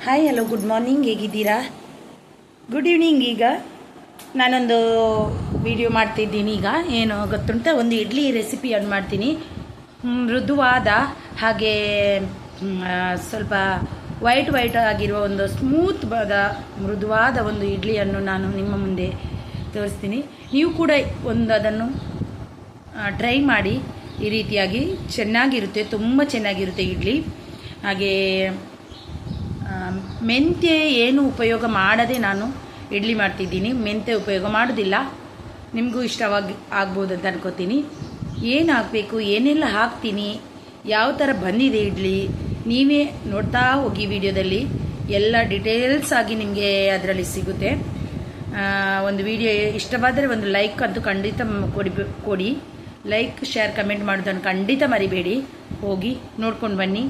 Hi hello good morning, ಹೇಗಿದ್ದೀರಾ? Good evening. ಈಗ ನಾನೊಂದು ವಿಡಿಯೋ ಮಾಡ್ತಿದ್ದೀನಿ. ಈಗ ಏನು ಗೊತ್ತುಂಟ, ಒಂದು ಇಡ್ಲಿ ರೆಸಿಪಿಯನ್ನು ಮಾಡ್ತೀನಿ. ಮೃದುವಾದ ಹಾಗೆ ಸ್ವಲ್ಪ ವೈಟ್ ಆಗಿರುವ ಒಂದು ಸ್ಮೂತ್ ಮೃದುವಾದ ಒಂದು ಇಡ್ಲಿಯನ್ನು ನಾನು ನಿಮ್ಮ ಮುಂದೆ ತೋರಿಸ್ತೀನಿ. ನೀವು ಕೂಡ ಅದನ್ನು ಟ್ರೈ ಮಾಡಿ. ಈ ರೀತಿಯಾಗಿ ಚೆನ್ನಾಗಿರುತ್ತೆ, ತುಂಬ ಚೆನ್ನಾಗಿರುತ್ತೆ ಇಡ್ಲಿ. ಹಾಗೆ ಮೆಂತ್ಯ ಏನು ಉಪಯೋಗ ಮಾಡದೆ ನಾನು ಇಡ್ಲಿ ಮಾಡ್ತಿದ್ದೀನಿ. ಮೆಂತ್ಯ ಉಪಯೋಗ ಮಾಡೋದಿಲ್ಲ. ನಿಮಗೂ ಆಗ್ಬೋದು ಅಂತ ಅನ್ಕೋತೀನಿ. ಏನು ಹಾಕಬೇಕು, ಏನೆಲ್ಲ ಹಾಕ್ತೀನಿ, ಯಾವ ಥರ ಬಂದಿದೆ ಇಡ್ಲಿ, ನೀವೇ ನೋಡ್ತಾ ಹೋಗಿ. ವಿಡಿಯೋದಲ್ಲಿ ಎಲ್ಲ ಡೀಟೇಲ್ಸ್ ಆಗಿ ನಿಮಗೆ ಅದರಲ್ಲಿ ಸಿಗುತ್ತೆ. ಒಂದು ವಿಡಿಯೋ ಇಷ್ಟವಾದರೆ ಒಂದು ಲೈಕ್ ಅಂತೂ ಖಂಡಿತ ಕೊಡಿ. ಲೈಕ್, ಶೇರ್, ಕಮೆಂಟ್ ಮಾಡೋದನ್ನು ಖಂಡಿತ ಮರಿಬೇಡಿ. ಹೋಗಿ ನೋಡ್ಕೊಂಡು ಬನ್ನಿ.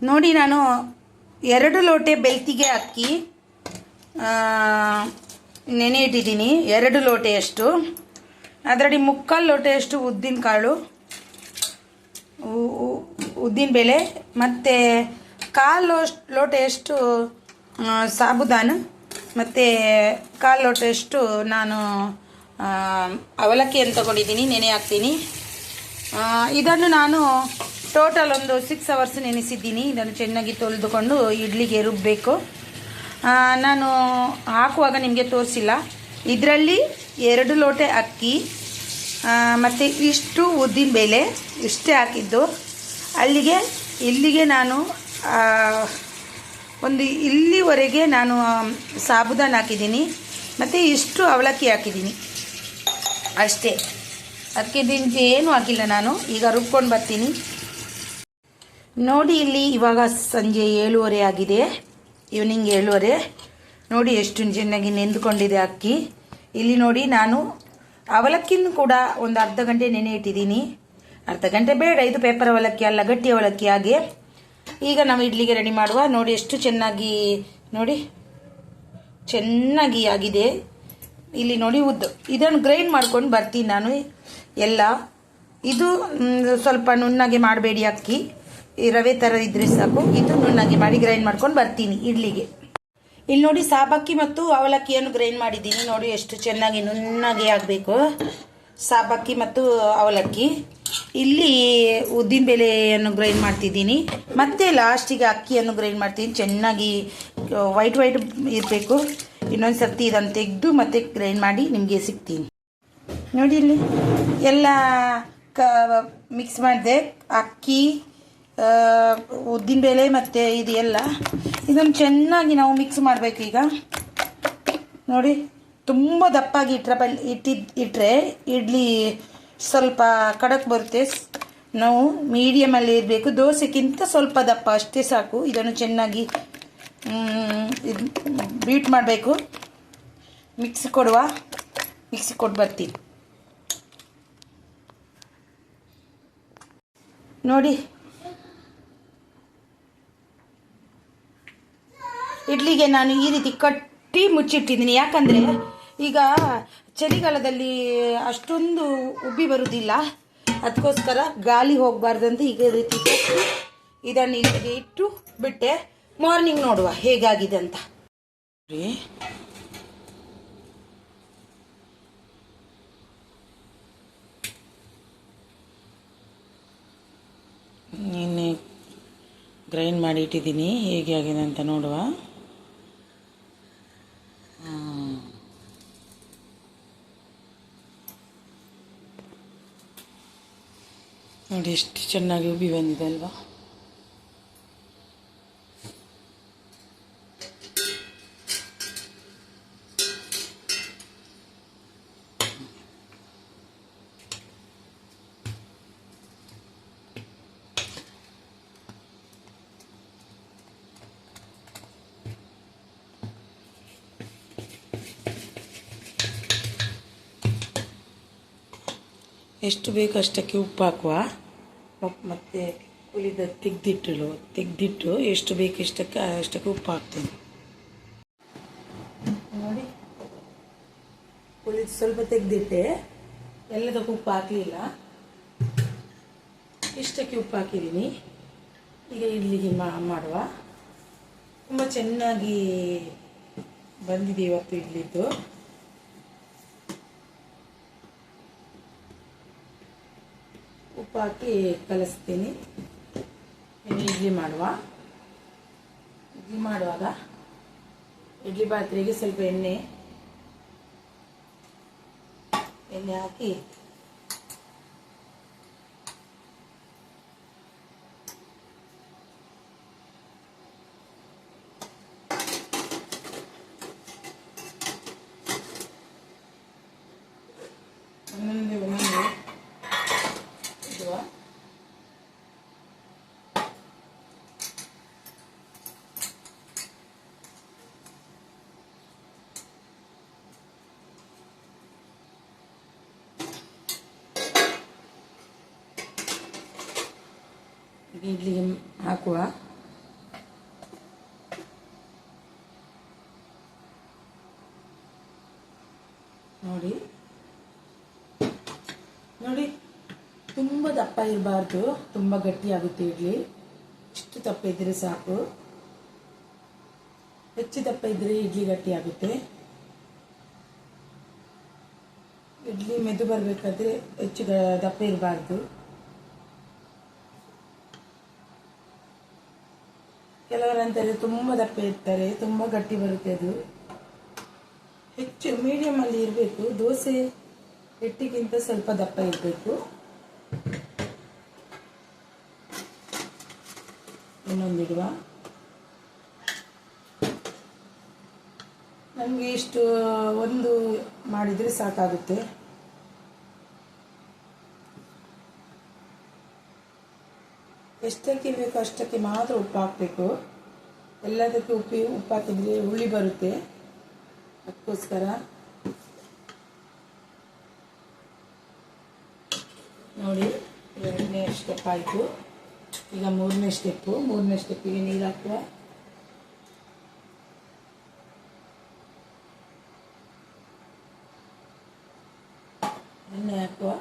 ನೋಡಿ, ನಾನು 2 ಲೋಟೆ ಬೆಳ್ತಿಗೆ ಅಕ್ಕಿ ನೆನೆ ಇಟ್ಟಿದ್ದೀನಿ. 2 ಲೋಟೆಯಷ್ಟು. ಅದರಲ್ಲಿ 3/4 ಲೋಟೆಯಷ್ಟು ಉದ್ದಿನಕಾಳು, ಉದ್ದಿನಬೇಳೆ, ಮತ್ತು 1/4 ಲೋಟೆಯಷ್ಟು ಸಾಬುದಾನ, ಮತ್ತು 1/4 ಲೋಟೆಯಷ್ಟು ನಾನು ಅವಲಕ್ಕಿಯನ್ನು ತಗೊಂಡಿದ್ದೀನಿ, ನೆನೆ ಹಾಕ್ತೀನಿ. ಇದನ್ನು ನಾನು ಟೋಟಲ್ ಒಂದು 6 ಅವರ್ಸ್ ನೆನೆಸಿದ್ದೀನಿ. ಇದನ್ನು ಚೆನ್ನಾಗಿ ತೊಳೆದುಕೊಂಡು ಇಡ್ಲಿಗೆ ರುಬ್ಬಬೇಕು. ನಾನು ಹಾಕುವಾಗ ನಿಮಗೆ ತೋರಿಸಿಲ್ಲ. ಇದರಲ್ಲಿ 2 ಲೋಟೆ ಅಕ್ಕಿ ಮತ್ತು ಇಷ್ಟು ಉದ್ದಿನಬೇಳೆ ಇಷ್ಟೇ ಹಾಕಿದ್ದು. ಇಲ್ಲಿಗೆ ನಾನು ಒಂದು ಇಲ್ಲಿವರೆಗೆ ನಾನು ಸಾಬುದಾನ ಹಾಕಿದ್ದೀನಿ ಮತ್ತು ಇಷ್ಟು ಅವಲಕ್ಕಿ ಹಾಕಿದ್ದೀನಿ ಅಷ್ಟೇ. ಅದಕ್ಕೆ ಏನು ಹಾಕಿಲ್ಲ ನಾನು. ಈಗ ರುಬ್ಕೊಂಡು ಬರ್ತೀನಿ. ನೋಡಿ, ಇಲ್ಲಿ ಇವಾಗ ಸಂಜೆ 7:30 ಆಗಿದೆ, ಈವ್ನಿಂಗ್ 7:30. ನೋಡಿ ಎಷ್ಟು ಚೆನ್ನಾಗಿ ನೆಂದುಕೊಂಡಿದೆ ಅಕ್ಕಿ. ಇಲ್ಲಿ ನೋಡಿ, ನಾನು ಅವಲಕ್ಕಿನೂ ಕೂಡ ಒಂದು ಅರ್ಧ ಗಂಟೆ ನೆನೆ ಇಟ್ಟಿದ್ದೀನಿ. ಅರ್ಧ ಗಂಟೆ ಬೇಡ, ಇದು ಪೇಪರ್ ಅವಲಕ್ಕಿ ಅಲ್ಲ, ಗಟ್ಟಿ ಅವಲಕ್ಕಿ. ಹಾಗೆ ಈಗ ನಾವು ಇಡ್ಲಿಗೆ ರೆಡಿ ಮಾಡುವ. ನೋಡಿ ಎಷ್ಟು ಚೆನ್ನಾಗಿ, ನೋಡಿ ಚೆನ್ನಾಗಿ ಆಗಿದೆ. ಇಲ್ಲಿ ನೋಡಿ ಇದನ್ನು ಗ್ರೈಂಡ್ ಮಾಡ್ಕೊಂಡು ಬರ್ತೀನಿ ನಾನು ಎಲ್ಲ. ಇದು ಸ್ವಲ್ಪ ನುಣ್ಣಗೆ ಮಾಡಬೇಡಿ ಅಕ್ಕಿ, ಈ ರವೆ ಥರ ಇದ್ರೆ ಸಾಕು. ಇದು ನುಣ್ಣಗೆ ಮಾಡಿ ಗ್ರೈಂಡ್ ಮಾಡ್ಕೊಂಡು ಬರ್ತೀನಿ ಇಡ್ಲಿಗೆ. ಇಲ್ಲಿ ನೋಡಿ, ಸಾಬಕ್ಕಿ ಮತ್ತು ಅವಲಕ್ಕಿಯನ್ನು ಗ್ರೈಂಡ್ ಮಾಡಿದ್ದೀನಿ. ನೋಡಿ ಎಷ್ಟು ಚೆನ್ನಾಗಿ ನುಣ್ಣಗೆ ಆಗಬೇಕು ಸಾಬಕ್ಕಿ ಮತ್ತು ಅವಲಕ್ಕಿ. ಇಲ್ಲಿ ಉದ್ದಿನಬೇಳೆಯನ್ನು ಗ್ರೈಂಡ್ ಮಾಡ್ತಿದ್ದೀನಿ. ಮತ್ತೆ ಲಾಸ್ಟಿಗೆ ಅಕ್ಕಿಯನ್ನು ಗ್ರೈಂಡ್ ಮಾಡ್ತೀನಿ. ಚೆನ್ನಾಗಿ ವೈಟ್ ಇರಬೇಕು. ಇನ್ನೊಂದು ಸರ್ತಿ ಇದನ್ನು ತೆಗೆದು ಮತ್ತೆ ಗ್ರೈಂಡ್ ಮಾಡಿ ನಿಮಗೆ ಸಿಗ್ತೀನಿ. ನೋಡಿ, ಇಲ್ಲಿ ಎಲ್ಲ ಮಿಕ್ಸ್ ಮಾಡಿದೆ. ಅಕ್ಕಿ, ಉದ್ದಿನಬೇಳೆ ಮತ್ತು ಇದು ಎಲ್ಲ. ಇದನ್ನು ಚೆನ್ನಾಗಿ ನಾವು ಮಿಕ್ಸ್ ಮಾಡಬೇಕು. ಈಗ ನೋಡಿ, ತುಂಬ ದಪ್ಪಾಗಿ ಇಟ್ಟರೆ ಇಡ್ಲಿ ಸ್ವಲ್ಪ ಕಡಕ್ ಬರುತ್ತೆ. ನಾವು ಮೀಡಿಯಮಲ್ಲಿ ಇರಬೇಕು. ದೋಸೆಗಿಂತ ಸ್ವಲ್ಪ ದಪ್ಪ ಅಷ್ಟೇ ಸಾಕು. ಇದನ್ನು ಚೆನ್ನಾಗಿ ಬೀಟ್ ಮಾಡಬೇಕು. ಮಿಕ್ಸಿ ಕೊಟ್ಟು ಬರ್ತೀನಿ. ನೋಡಿ, ಇಡ್ಲಿಗೆ ನಾನು ಈ ರೀತಿ ಕಟ್ಟಿ ಮುಚ್ಚಿಟ್ಟಿದ್ದೀನಿ. ಯಾಕಂದರೆ ಈಗ ಚಳಿಗಾಲದಲ್ಲಿ ಅಷ್ಟೊಂದು ಉಬ್ಬಿ ಬರುವುದಿಲ್ಲ. ಅದಕ್ಕೋಸ್ಕರ ಗಾಳಿ ಹೋಗಬಾರ್ದಂತ ಈಗ ಈ ರೀತಿ ಕಟ್ಟಿ ಇದನ್ನು ಇಲ್ಲಿಗೆ ಇಟ್ಟು ಬಿಟ್ಟೆ. ಮಾರ್ನಿಂಗ್ ನೋಡುವ ಹೇಗಾಗಿದೆ ಅಂತ. ನಿನ್ನೆ ಗ್ರೈಂಡ್ ಮಾಡಿ ಇಟ್ಟಿದ್ದೀನಿ, ಹೇಗೆ ಆಗಿದೆ ಅಂತ ನೋಡುವ. ನೋಡಿ ಎಷ್ಟು ಚೆನ್ನಾಗಿ ಉಬ್ಬಿ ಬಂದಿದೆ ಅಲ್ವಾ. ಎಷ್ಟು ಬೇಕು ಅಷ್ಟಕ್ಕೆ ಉಪ್ಪು ಹಾಕುವ. ಮತ್ತು ಉಳಿದ ತೆಗೆದಿಟ್ಟು ಎಷ್ಟು ಬೇಕು ಅಷ್ಟಕ್ಕೆ ಉಪ್ಪು ಹಾಕ್ತೀನಿ. ನೋಡಿ, ಉಳಿದು ಸ್ವಲ್ಪ ತೆಗೆದಿಟ್ಟೆ, ಎಲ್ಲದಕ್ಕೂ ಉಪ್ಪು ಹಾಕಲಿಲ್ಲ. ಇಷ್ಟಕ್ಕೆ ಉಪ್ಪು ಹಾಕಿದ್ದೀನಿ. ಈಗ ಇಡ್ಲಿಗೆ ಮಾಡುವ. ತುಂಬ ಚೆನ್ನಾಗಿ ಬಂದಿದೆ ಇವತ್ತು ಇಡ್ಲಿದ್ದು. ಉಪ್ಪು ಹಾಕಿ ಕಲಿಸ್ತೀನಿ. ಇಡ್ಲಿ ಮಾಡುವಾಗ ಇಡ್ಲಿ ಪಾತ್ರೆಗೆ ಸ್ವಲ್ಪ ಎಣ್ಣೆ ಹಾಕಿ ಒಂದೊಂದೇ ಇಡುವ. ಇಡ್ಲಿಗೆ ಹಾಕುವ. ನೋಡಿ ತುಂಬ ದಪ್ಪ ಇರಬಾರ್ದು, ತುಂಬ ಗಟ್ಟಿಯಾಗುತ್ತೆ ಇಡ್ಲಿ. ಇಷ್ಟು ದಪ್ಪ ಇದ್ದರೆ ಸಾಕು. ಹೆಚ್ಚು ದಪ್ಪ ಇದ್ದರೆ ಇಡ್ಲಿ ಗಟ್ಟಿಯಾಗುತ್ತೆ. ಇಡ್ಲಿ ಮೆದು ಬರಬೇಕಾದ್ರೆ ಹೆಚ್ಚು ದಪ್ಪ ಇರಬಾರ್ದು. ಕೆಲವರಂತಾರೆ ತುಂಬ ದಪ್ಪ ಇರ್ತಾರೆ, ತುಂಬ ಗಟ್ಟಿ ಬರುತ್ತೆ. ಅದು ಹೆಚ್ಚು ಮೀಡಿಯಮಲ್ಲಿ ಇರಬೇಕು. ದೋಸೆ ಹಿಟ್ಟಿಗಿಂತ ಸ್ವಲ್ಪ ದಪ್ಪ ಇರಬೇಕು. ಇನ್ನೊಂದಿಡುವ. ನನಗೆ ಇಷ್ಟು ಒಂದು ಮಾಡಿದರೆ ಸಾಕಾಗುತ್ತೆ. ಎಷ್ಟಕ್ಕೆ ಬೇಕು ಅಷ್ಟಕ್ಕೆ ಮಾತ್ರ ಉಪ್ಪು ಹಾಕಬೇಕು. ಎಲ್ಲದಕ್ಕೆ ಉಪ್ಪು ಹಾಕಿದರೆ ಹುಳಿ ಬರುತ್ತೆ. ಅದಕ್ಕೋಸ್ಕರ ನೋಡಿ, 2ನೇ ಸ್ಟೆಪ್ ಆಯಿತು. ಈಗ 3ನೇ ಸ್ಟೆಪ್ಪಿಗೆ ನೀರು ಹಾಕುವ. ಎಣ್ಣೆ ಹಾಕುವ.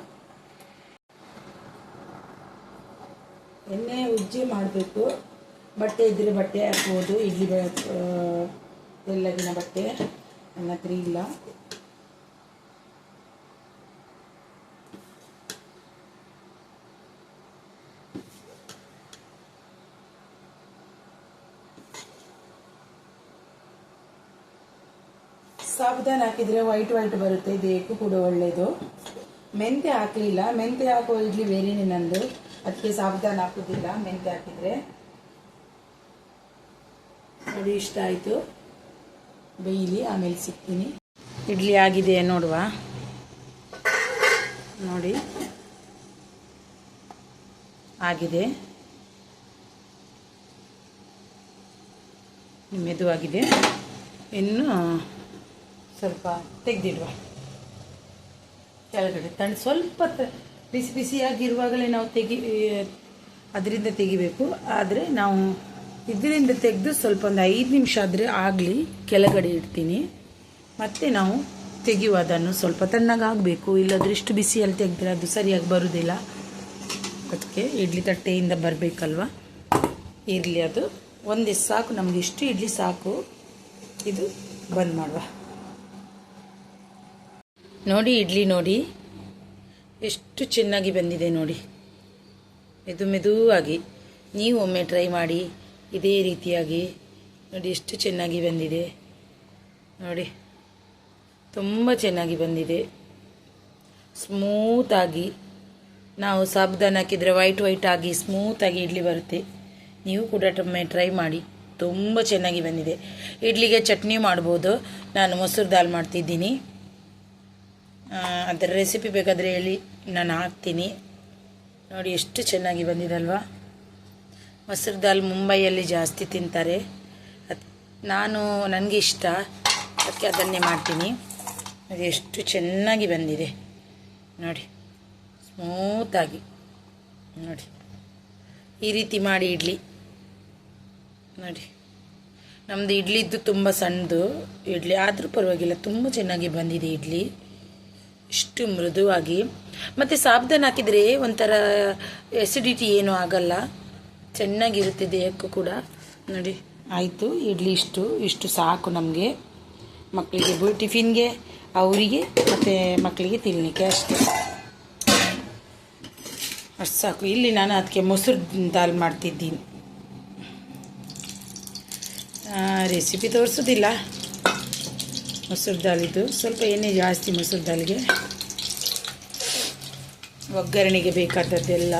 ಎಣ್ಣೆ ಉಜ್ಜಿ ಮಾಡಬೇಕು. ಬಟ್ಟೆ ಇದ್ದರೆ ಬಟ್ಟೆ ಹಾಕ್ಬೋದು. ಇಡ್ಲಿ ತೆಳ್ಳಗಿನ ಬಟ್ಟೆ ನನ್ನ ಹತ್ರ ಇಲ್ಲ. ಸಾಬುದಾನ ಹಾಕಿದರೆ ವೈಟ್ ಬರುತ್ತೆ. ದೇಹಕ್ಕೂ ಕೂಡ ಒಳ್ಳೆಯದು. ಮೆಂತ್ಯ ಹಾಕಲಿಲ್ಲ. ಮೆಂತ್ಯ ಹಾಕುವ ಇಡ್ಲಿ ಬೇರೆಯೇ ನಂದು. ಅದಕ್ಕೆ ಸಾಬುದಾನ ಹಾಕೋದಿಲ್ಲ ಮೆಂತ್ಯ ಹಾಕಿದರೆ. ನೋಡಿ, ಇಷ್ಟ ಆಯಿತು. ಬೇಯಲಿ, ಆಮೇಲೆ ಸಿಗ್ತೀನಿ. ಇಡ್ಲಿ ಆಗಿದೆ ನೋಡುವ. ನೋಡಿ, ಆಗಿದೆ. ಮೆದುವಾಗಿದೆ. ಇನ್ನು ಸ್ವಲ್ಪ ತೆಗೆದಿಡುವ ಕೆಳಗಡೆ. ಸ್ವಲ್ಪ ಬಿಸಿಯಾಗಿರುವಾಗಲೇ ನಾವು ಅದರಿಂದ ತೆಗಿಬೇಕು. ಆದರೆ ನಾವು ಇದರಿಂದ ತೆಗೆದು ಸ್ವಲ್ಪ ಒಂದು 5 ನಿಮಿಷ ಆದರೆ ಆಗಲಿ ಕೆಳಗಡೆ ಇಡ್ತೀನಿ. ಮತ್ತು ನಾವು ತೆಗೆಯುವುದನ್ನು ಸ್ವಲ್ಪ ತಣ್ಣಗಾಗಬೇಕು. ಇಲ್ಲದ್ರೆ ಇಷ್ಟು ಬಿಸಿಯಲ್ಲಿ ತೆಗೆದ್ರೆ ಅದು ಸರಿಯಾಗಿ ಬರುವುದಿಲ್ಲ. ಅದಕ್ಕೆ ಇಡ್ಲಿ ತಟ್ಟೆಯಿಂದ ಬರಬೇಕಲ್ವ. ಇರಲಿ, ಅದು ಒಂದೇ ಸಾಕು. ನಮಗೆ ಇಷ್ಟು ಇಡ್ಲಿ ಸಾಕು. ಇದು ಬಂದ್ ಮಾಡುವ. ನೋಡಿ, ಇಡ್ಲಿ ನೋಡಿ ಎಷ್ಟು ಚೆನ್ನಾಗಿ ಬಂದಿದೆ. ನೋಡಿ, ಮೆದುವಾಗಿ. ನೀವು ಒಮ್ಮೆ ಟ್ರೈ ಮಾಡಿ ಇದೇ ರೀತಿಯಾಗಿ. ನೋಡಿ ಎಷ್ಟು ಚೆನ್ನಾಗಿ ಬಂದಿದೆ. ನೋಡಿ, ತುಂಬ ಚೆನ್ನಾಗಿ ಬಂದಿದೆ. ಸ್ಮೂತಾಗಿ. ನಾವು ಸಾಬುದಾನ ಹಾಕಿದರೆ ವೈಟ್ ಆಗಿ ಸ್ಮೂತಾಗಿ ಇಡ್ಲಿ ಬರುತ್ತೆ. ನೀವು ಕೂಡ ಒಮ್ಮೆ ಟ್ರೈ ಮಾಡಿ. ತುಂಬ ಚೆನ್ನಾಗಿ ಬಂದಿದೆ. ಇಡ್ಲಿಗೆ ಚಟ್ನಿ ಮಾಡ್ಬೋದು. ನಾನು ಮೊಸರು ದಾಲ್ ಮಾಡ್ತಿದ್ದೀನಿ. ಅದರ ರೆಸಿಪಿ ಬೇಕಾದರೆ ಹೇಳಿ, ನಾನು ಹಾಕ್ತೀನಿ. ನೋಡಿ ಎಷ್ಟು ಚೆನ್ನಾಗಿ ಬಂದಿದಲ್ವಾ. ಮೊಸರು ದಾಲ್ ಮುಂಬೈಯಲ್ಲಿ ಜಾಸ್ತಿ ತಿಂತಾರೆ. ನನಗೆ ಇಷ್ಟ, ಅದಕ್ಕೆ ಅದನ್ನೇ ಮಾಡ್ತೀನಿ. ಅದು ಎಷ್ಟು ಚೆನ್ನಾಗಿ ಬಂದಿದೆ ನೋಡಿ, ಸ್ಮೂತಾಗಿ. ನೋಡಿ, ಈ ರೀತಿ ಮಾಡಿ ಇಡ್ಲಿ. ನೋಡಿ, ನಮ್ಮದು ಇಡ್ಲಿದ್ದು ತುಂಬ ಸಣ್ಣದು ಇಡ್ಲಿ, ಆದರೂ ಪರವಾಗಿಲ್ಲ, ತುಂಬ ಚೆನ್ನಾಗಿ ಬಂದಿದೆ ಇಡ್ಲಿ. ಇಷ್ಟು ಮೃದುವಾಗಿ. ಮತ್ತು ಸಾಬುದಾನ ಹಾಕಿದರೆ ಒಂಥರ ಎಸಿಡಿಟಿ ಏನೂ ಆಗಲ್ಲ. ಚೆನ್ನಾಗಿರುತ್ತೆ ದೇಹಕ್ಕೂ ಕೂಡ. ನೋಡಿ ಆಯಿತು, ಇಡ್ಲಿ ಇಷ್ಟು ಸಾಕು ನಮಗೆ, ಮಕ್ಕಳಿಗೆ ಟಿಫಿನ್ಗೆ, ಅವರಿಗೆ ಮತ್ತು ಮಕ್ಕಳಿಗೆ ತಿನ್ನಲಿಕ್ಕೆ ಅಷ್ಟೇ, ಅಷ್ಟು ಸಾಕು. ಇಲ್ಲಿ ನಾನು ಅದಕ್ಕೆ ಮೊಸರು ದಾಲ್ ಮಾಡ್ತಿದ್ದೀನಿ. ರೆಸಿಪಿ ತೋರಿಸೋದಿಲ್ಲ. ಮೊಸರು ದಾಲಿದ್ದು ಸ್ವಲ್ಪ ಎಣ್ಣೆ ಜಾಸ್ತಿ ಮೊಸರು ದಾಲಿಗೆ, ಒಗ್ಗರಣೆಗೆ ಬೇಕಾದದ್ದೆಲ್ಲ.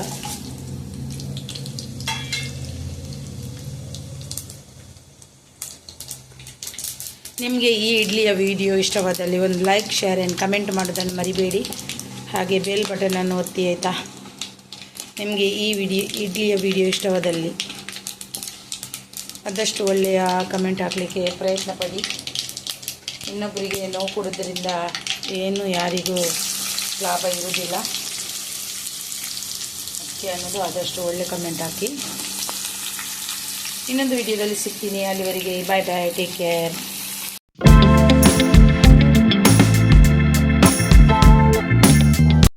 ನಿಮಗೆ ಈ ಇಡ್ಲಿಯ ವಿಡಿಯೋ ಇಷ್ಟವಾದಲ್ಲಿ ಒಂದು ಲೈಕ್, ಶೇರ್ ಆ್ಯಂಡ್ ಕಮೆಂಟ್ ಮಾಡೋದನ್ನು ಮರಿಬೇಡಿ. ಹಾಗೆ ಬೆಲ್ ಬಟನನ್ನು ಒತ್ತಿ ಆಯಿತಾ. ನಿಮಗೆ ಈ ಇಡ್ಲಿಯ ವಿಡಿಯೋ ಇಷ್ಟವಾದಲ್ಲಿ ಆದಷ್ಟು ಒಳ್ಳೆಯ ಕಮೆಂಟ್ ಹಾಕಲಿಕ್ಕೆ ಪ್ರಯತ್ನ ಪಡಿ. ಇನ್ನೊಬ್ಬರಿಗೆ ನೋವು ಕೊಡೋದ್ರಿಂದ ಏನು ಯಾರಿಗೂ ಲಾಭ ಇರುವುದಿಲ್ಲ. ಅದಕ್ಕೆ ಅನ್ನೋದು ಆದಷ್ಟು ಒಳ್ಳೆ ಕಮೆಂಟ್ ಹಾಕಿ. ಇನ್ನೊಂದು ವಿಡಿಯೋದಲ್ಲಿ ಸಿಗ್ತೀನಿ. ಅಲ್ಲಿವರೆಗೆ ಬಾಯ್ ಬಾಯ್, ಟೇಕ್ ಕೇರ್.